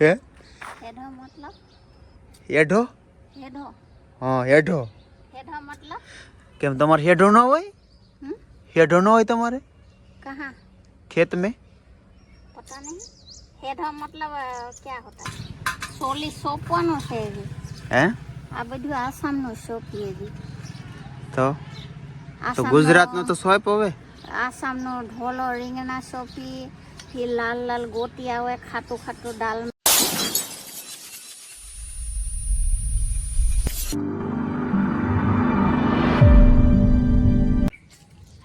હે હેડો મતલબ હેઢો હેડો हाँ हेडो હેડો मतलब क्या तुम्हारे हेडो ना हो हेडो ना हो तुम्हारे कहाँ खेत में पता नहीं હેડો मतलब क्या होता है સોલી સોપવાનો છે એવી हैं આ બધું આસામનું સોપીએ દી तो गुजरात में तो सोप होवे આસામનો ઢોલો રીંગણા સોપી फिर लाल लाल गोटी आवे खाटू खाटू दाल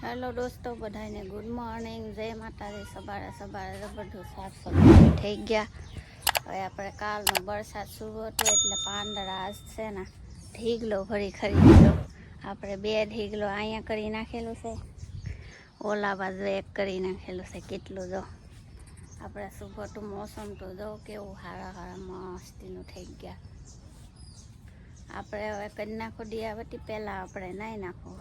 हेलो दोस्तों बधाने गुड मॉर्निंग जय माताजी सवारे सवारे બધું સાફ સફાઈ થઈ ગયા હવે આપણે કાલનો વરસાદ શરૂ હતો એટલે પાંદડા આજ છે ને ઢીગલો ભરી ખરી દીધો આપણે બે ઢીગલો અહીંયા કરી નાખેલું છે ઓલા બાજુ એક કરી નાખેલું છે કેટલું જો આપણે સુભતું મોસમ તો જો કેવું હારા હારા મસ્તીનું થઈ ગયા આપણે હવે કરી નાખો દિયાવતી પહેલાં આપણે નાહી નાખવું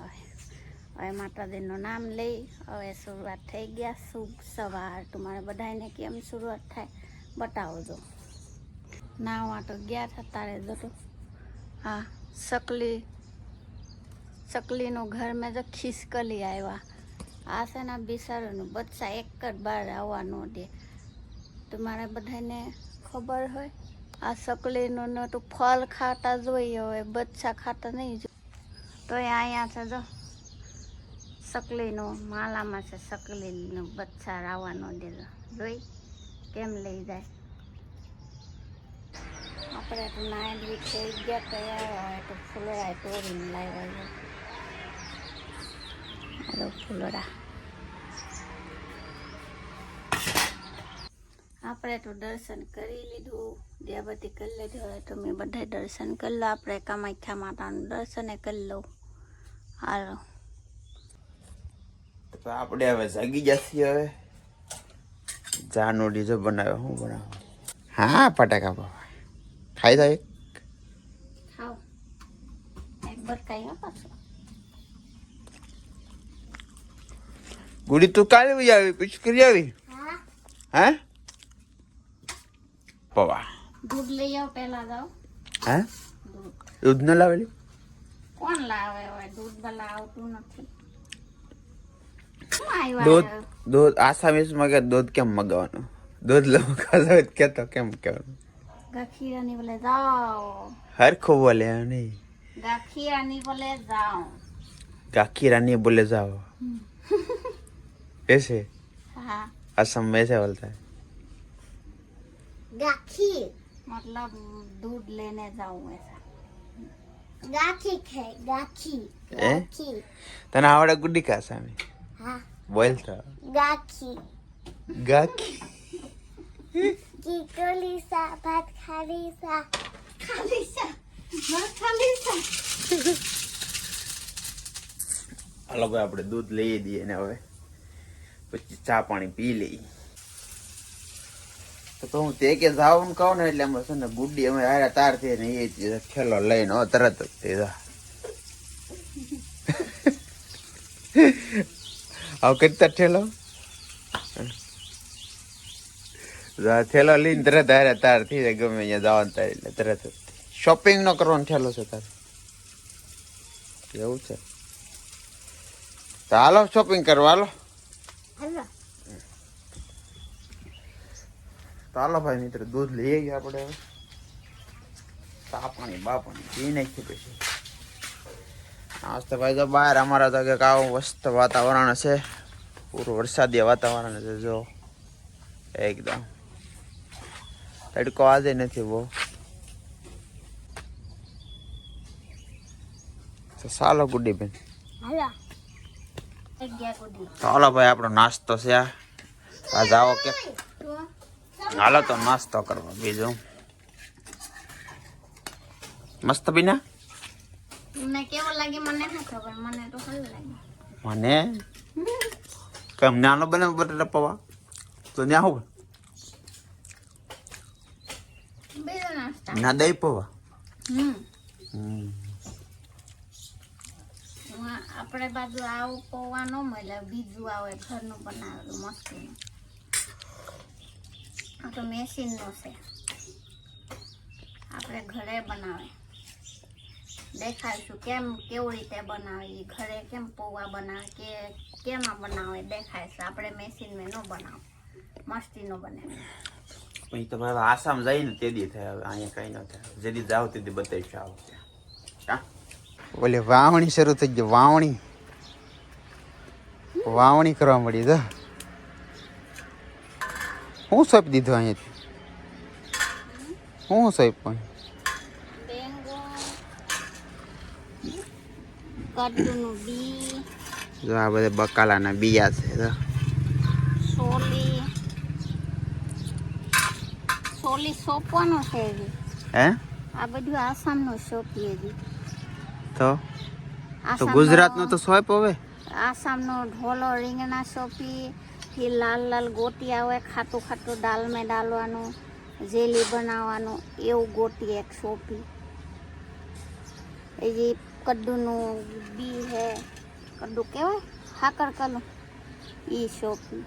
હવે માતાજીનું નામ લઈ હવે શરૂઆત થઈ ગયા શુભ સવાર તમારે બધાને કેમ શરૂઆત થાય બતાવજો નાવા તો ગયા હતા તારે જતો હા ચકલીનું ઘર મેં જો ખિસકલી આવ્યા આ છે ને બિચારાનું બચ્ચા એક જ બહાર આવવા ન દે તમારે બધાને ખબર હોય આ ચકલીનું ન તો ફળ ખાતા જોઈએ હવે બચ્ચા ખાતા નહીં જો તો એ અહીંયા છે જો ચકલીનું માલામાં છે ચકલીનું બચ્ચા આવવા ન દે જોઈ કેમ લઈ જાય આપણે તો નાઈ થઈ ગયા તૈયાર હોય તો ફૂલડા તોડીને લાવ્યા હાલો ફૂલડા આપણે તો દર્શન કરી લીધું દિયાબતી કરી લીધી હવે તમે બધા દર્શન કરી લો આપણે કામાખ્યા માતાનું દર્શન કરી લો હાલો તો આપણે હવે જાગી જઈએ હવે જાનો ડીજો બનાવ્યો હું બનાવ હા પટાકા બાબા ખાઈ જાય ખાઓ એક બરકાઈ પાછો ગુડી તું કાલે આવી પછી કરી આવી હે પવા દૂધ લઈ આવો પહેલા જાઓ હે દૂધ ન લાવેલી કોણ લાવે હવે દૂધ ભલા આવતું નથી दूध आसामीज में दूध केम मगावવાનું दूध लो खाजा के तो केम कહેવાનું ગાખીરાની બોલે જાઓ હરખો બોલે નહીં ગાખીરાની બોલે જાઓ गाखीरानी बोले जाओ ऐसे हाँ असम में ऐसे बोलता है गाखी मतलब दूध लेने जाऊं ऐसा गाखी है गाखी गाखी तना आवड़े गुड्डी का सामी हाँ बोलता गाखी गाखी Kikolisa, Pat Kalisa. Kalisa, Pat Kalisa. હાલો ભાઈ આપણે દૂધ લઈ દઈએ ને હવે પછી ચા પાણી પી લઈ તો હું તે કે જાવું કહું ને એટલે અમે છે ને ગુડ્ડી અમે હારા તાર થઈ ને એ ખેલો લઈને તરત જ તે જા આવ કેટલા ઠેલો થેલો લઈને તરત હારા તાર થઈ જાય ગમે અહીંયા જવાનું તાર એટલે તરત જ શોપિંગ નો કરવાનો ઠેલો છે તારે એવું છે તો હાલો શોપિંગ કરવા હાલો તો હાલો ભાઈ મિત્ર દૂધ લઈ ગયા આપણે હવે ચા પાણી બા પાણી પી નાખીએ પછી આજ તો ભાઈ જો બહાર અમારા તો કંઈક આવું મસ્ત વાતાવરણ છે પૂરું વરસાદી વાતાવરણ છે જો એકદમ તડકો આજે નથી બહુ ચાલો ગુડી બેન ચાલો ભાઈ આપણો નાસ્તો છે આ જાઓ કે હાલો તો નાસ્તો કરવા બીજું મસ્ત બીના મને કેવો લાગે મને ના ખબર મને તો સારું લાગે મને કેમ નાનો બને બટાટા પૌવા તો ન્યા હું બીજો નાસ્તા ના દહીં પૌવા આપણે બાજુ આવું પૌવા ન મળે બીજું આવે ઘરનું બનાવેલું મસ્ત આ તો મેશિનનો છે, આપણે ઘરે બનાવે. દેખાડીશું કેવી રીતે બનાવે, ઘરે કેમ પૌવા બનાવે કે કેમાં બનાવે દેખાડીશું. આપણે મેશિનમાં ન બનાવ, મસ્તી નો બને. પછી તો ભાઈ આસામ જાય ને તે દી થાય, હવે અહીંયા કઈ ન થાય. જે દી જાવ તે દી બતાવીશું આવું ત્યાં. ઓલે વાવણી શરૂ થઈ ગઈ, વાવણી કરવા મળી તો હું સોંપી દીધું અહીંયાથી, હું સોંપ પણ કદ્દુનું બી, જો આ બધા બકાલાના બીયા છે. તો સોલી સોંપવાનો છે હજી. હે આ બધું આસામનું સોંપીએ હજી. તો ગુજરાતનો તો સોંપ હવે. આસામનો ઢોલો રીંગણા સોંપી, ફિર લાલ લાલ ગોટી આવે, ખાટું ખાટું દાલ મેં ડાલવાનું, જેલી બનાવવાનું, એવું ગોટી એક સોંપી. એ જે કદ્દુનું બી હે, કદ્દુ કહેવાય હાકર કલું, એ સોંપી.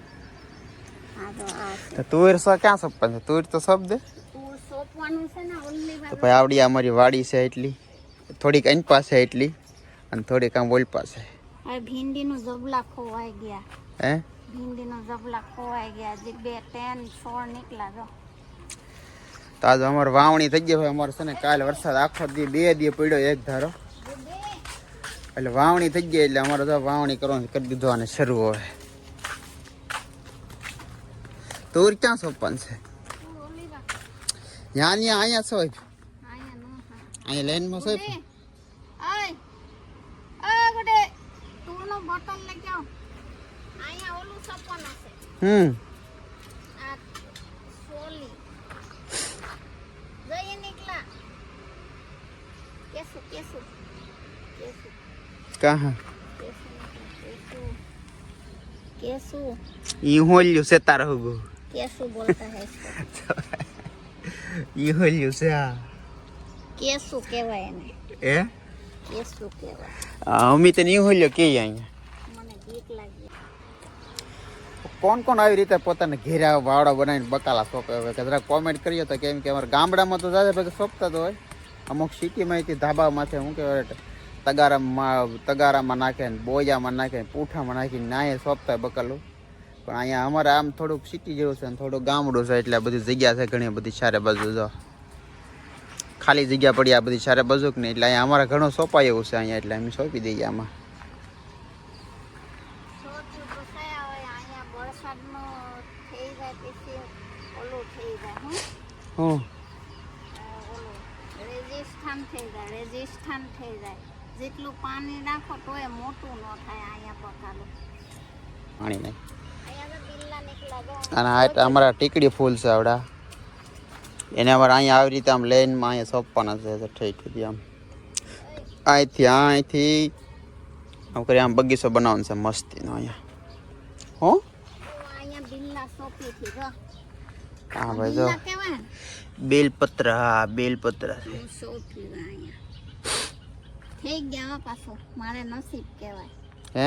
હા તો આ છે તુવેર ક્યાં સોંપવાનું છે? તુવેર તો સોંપ દે. તું સોંપવાનું છે ને ઓલી તો ભાઈ આવડી અમારી વાડી છે એટલી, થોડીક અહીં પાસે એટલી અને થોડીક આમ ઓલ પાસે. હવે ભીંડીનું જબલા ખોવાઈ ગયા. હે ભીંડીનું જબલા ખોવાઈ ગયા, જે 2 10 6 નીકળ્યા જો. તો આજે અમારે વાવણી થઈ ગઈ. ભાઈ અમારે છે ને કાલે વરસાદ આખો દી 2 દી પડ્યો એક ધારો, એટલે વાવણી થઈ ગઈ. એટલે અમારે તો વાવણી કરવાનું કરી દીધું અને શરૂ હવે. તુર ક્યાં સોંપવાનું છે? અહીંયા સોંપ, અહીંયા લાઈનમાં સોંપ. બોટલ લઈ જાઓ, અહીંયા ઓલું સોંપવાનું છે. આ સોલી જઈએ નીકળા. કેસુ કેસુ કેસુ કહાં કેસુ ઈ હોલ્યું છે તાર હોગો, કેસુ બોલતા હે इसको. ઈ હોલ્યું છે આ કેસુ કહેવાય એને, એ કેસુ કહેવાય. અમી તો નહીં હોલ્યો કે અહીંયા. મને બીક લાગી. કોણ કોણ આવી રીતે પોતાના ઘેરા વાવડા બનાવીને બકાલા સોંપે? હવે જરાક કોમેન્ટ કરીએ તો. કેમ કે અમારા ગામડામાં તો દાદા ભાઈ સોંપતા તો હોય, અમુક સિટીમાં ધાબામાંથી શું કહેવાય તગારામાં નાખે ને બોજામાં નાખે ને પૂઠામાં નાખીને નાએ સોંપતા હોય બકાલું. પણ અહીંયા અમારે આમ થોડુંક સિટી જેવું છે ને થોડુંક ગામડું છે, એટલે આ બધી જગ્યા છે ઘણી બધી ચારે બાજુ. જો ખાલી જગ્યા પડી આ બધી ચારે બાજુ કે નહીં, એટલે અહીંયા અમારે ઘણું સોંપાય એવું છે અહીંયા, એટલે અમે સોંપી દઈએ આમાં. રેજિસ્ટ્રાન થઈ જાય, જેટલું પાણી નાખો તોય મોટું ન થાય. અહીંયા બકાલું પાણી નહીં. અહીંયા તો બિલ્લા નીકળ્યા જો. અને આ અમારા ટીકડી ફૂલ છે આવડા, એને અમારે અહીંયા આવી રીતે આમ લાઈનમાં અહીંયા સોંપવાના છે. ઠીક સુધી આમ અહીંથી આમ કરી આમ બગીચો બનાવવાનો છે મસ્તીનો અહીંયા. હો અહીંયા બિલ્લા સોંપી થી જો. હા ભાઈ જો કેવાય બેલપત્ર. હા બેલપત્ર છે સોંપી અહીંયા થઈ ગયા. પાછો મારે નસીબ કહેવાય. હે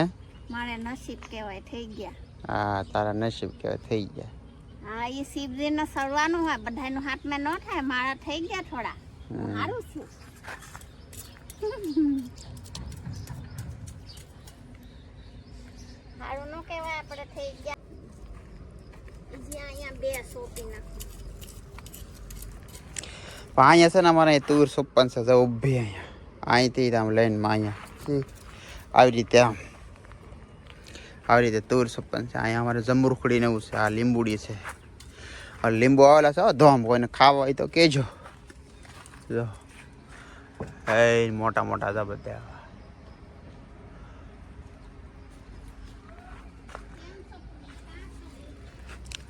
મારે નસીબ કહેવાય, થઈ ગયા. હા તારા નસીબ કહેવાય થઈ ગયા. હા એ શિવજીને સળવાનું હોય, બધાનું હાથમાં ન થાય. મારા થઈ ગયા થોડા, સારું છું. સારું ન કહેવાય, આપણે થઈ ગયા. અહીંયા 2 સોંપી નાખો. પણ અહીંયા છે ને અમારે તુર સોંપવાનું છે ઊભી અહીંયા. અહીંથી આમ લાઈનમાં અહીંયા આવી રીતે તુર સોંપવાનું છે. અહીંયા અમારે જમરૂખડી ને એવું છે. આ લીંબુડી છે, લીંબુ આવેલા છે ધોમ. કોઈને ખાવા હોય તો કહેજો. જો હે મોટા મોટા હતા બધા.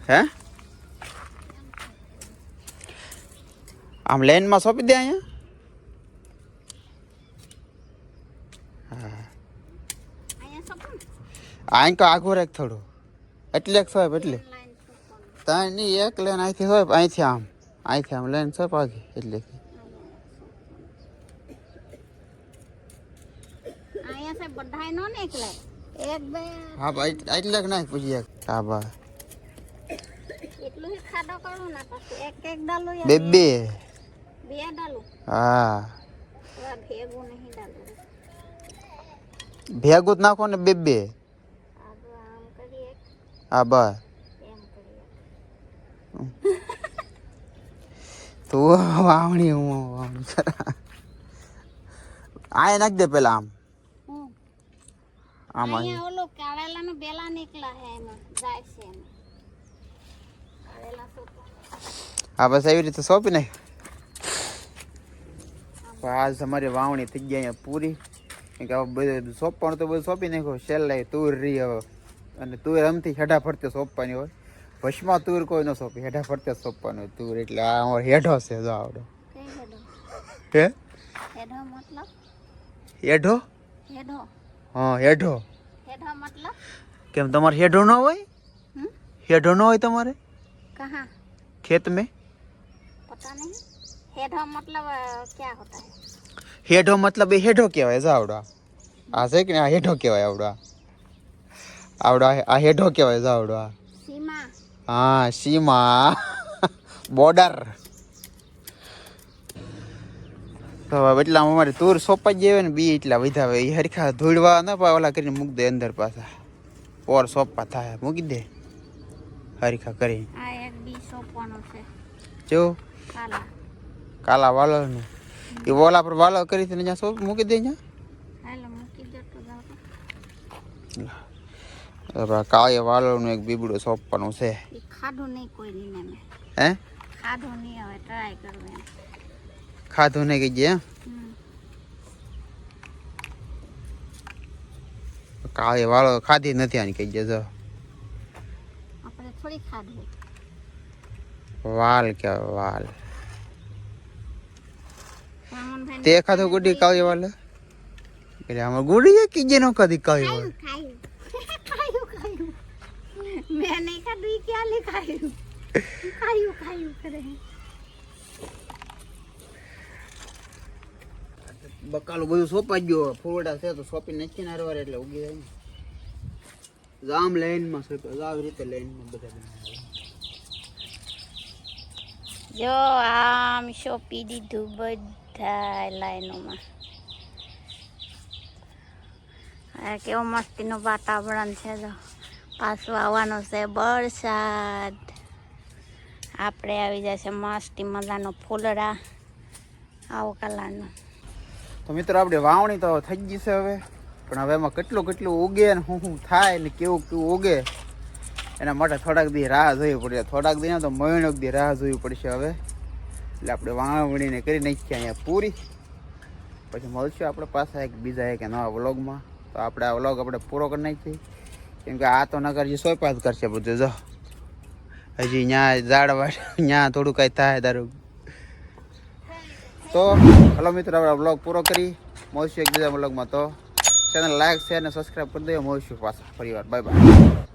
હે આમ લાઈનમાં સોંપી દે અહીંયા. અહીં તો આઘું રાખ થોડું, એટલે સોંપ એટલે ત્યાં નહીં. એક લેન અહીંથી સોંપ, અહીંથી આમ લેન સોંપ આગી એટલે. અહીંયા સે બધાય નો નીકળે. એક બે હા ભાઈ એટલે નાખ પછી એક. હા ભાઈ એટલું ખાડો કરું ને પછી એક ડાલું બે બે બે ડાલું હા ભેગું નહીં ડાલું ભેગું જ નાખો ને બે બે આમ કરીએ હા બસ એમ કરીએ તું વાવણી હું આ નાખ દે પેલા આમ આમાં અહીંયા ઓલો કાળેલાનો બેલા નીકળા હે એમાં જાય છે એમાં કાળેલા સોપા હા બસ એવી રીતે સોંપી નાખ આજ તમારી વાવણી થઈ ગઈ અહીંયા પૂરી કે બધું સોંપવાનું તો બધું સોંપી નાખો છેલ્લે તુર રહી હવે અને તુર આમથી હેઠા ફરતે સોંપવાની હોય ભસ્મા તુર કોઈ ન સોંપી હેઠા ફરતે સોંપવાનું હોય તુર એટલે આ અમારો હેઠો છે જો આવડો કઈ હેડો હે હેડો મતલબ હેઠો હેડો હા હેઠો હેડો मतलब કેમ તમારે હેઠો ન હોય હેઠો ન હોય તમારે कहाँ खेत में पता नहीं हेडो मतलब क्या होता है हेठो मतलब એ હેઠો કહેવાય છે આવડા આ છે કે આ હેઠો કહેવાય આવડા આવડા આ હેઠો કહેવાય છે આવડા सीमा હા સીમા બોર્ડર તો હવે એટલા અમારે તુર સોંપાઈ જાય ને બી એટલા વધ્યા હોય એ હરખા ધોળવા ન પાય ઓલા કરીને મૂકી દે અંદર પાછા પોર સોંપા થાય મૂકી દે હરખા કરી આ એક બી સોપવાનો છે જો કાલા કાલા વાલો ને એ ઓલા પર વાલો કરી ને ત્યાં સોપ મૂકી દે ત્યાં હાલો મૂકી દે તો જાવ કાળે વાલોનું એક બીબડું સોંપવાનું છે એ ખાધું નહીં કોઈ દીને મેં હે ખાધું નહીં હવે ટ્રાય કરવું એમ ખાધું નહીં કહીએ હમ. કાળે વાળો ખાધી નથી આની કહીએ જો આપણે થોડી ખાધું વાલ કેવાય વાલ રામનભાઈ તે ખાધો ગુડી કાળી વાલ એટલે આમાં ગુડી કીજે નો કદી કાળી વાલ ખાયું ખાયું ખાયું મેં નહીં ખાધું ઈ ક્યાં લે ખાયું ખાયું ખાયું કરે બકાલું બધું સોંપાઈ ગયો ફૂલડા છે તો સોંપી નાખીને હારવાર એટલે ઉગી જાય ને જામ લાઈનમાં સોંપ્યો આવી રીતે લાઈનમાં બધા બનાવ્યા. જો આમ શોપી દીધું બધા લાઈનોમાં આ કેવું મસ્તીનું વાતાવરણ છે જો પાછું આવવાનું છે વરસાદ આપણે આવી જશે મસ્તી મજાનો ફૂલડા આવો કલરનો તો મિત્રો આપણે વાવણી તો થઈ ગઈ છે હવે પણ હવે એમાં કેટલું કેટલું ઉગે ને શું થાય ને કેવું કેવું ઉગે એના માટે થોડાક દી રાહ જોવી પડશે થોડાક દી તો મહિનો દી રાહ જોવી પડશે હવે એટલે આપણે વાવણીને કરી નાખીએ અહીંયા પૂરી પછી મળશું આપણે પાછા એક બીજા એક નવા વ્લોગમાં તો આપણે આ વ્લોગ આપણે પૂરો કરી નાખીએ કેમ કે આ તો નગર જે સોંપા જ કરશે બધું જો હજી ત્યાં ઝાડવા ત્યાં થોડું કાંઈ થાય તારું તો હલો મિત્રો આપણે વ્લોગ પૂરો કરી મળશું એક બીજા વ્લોગમાં તો ચેનલ લાઈક શેર અને સબસ્ક્રાઈબ કરી દઈએ મળશું પાછા ફરી વાર બાય બાય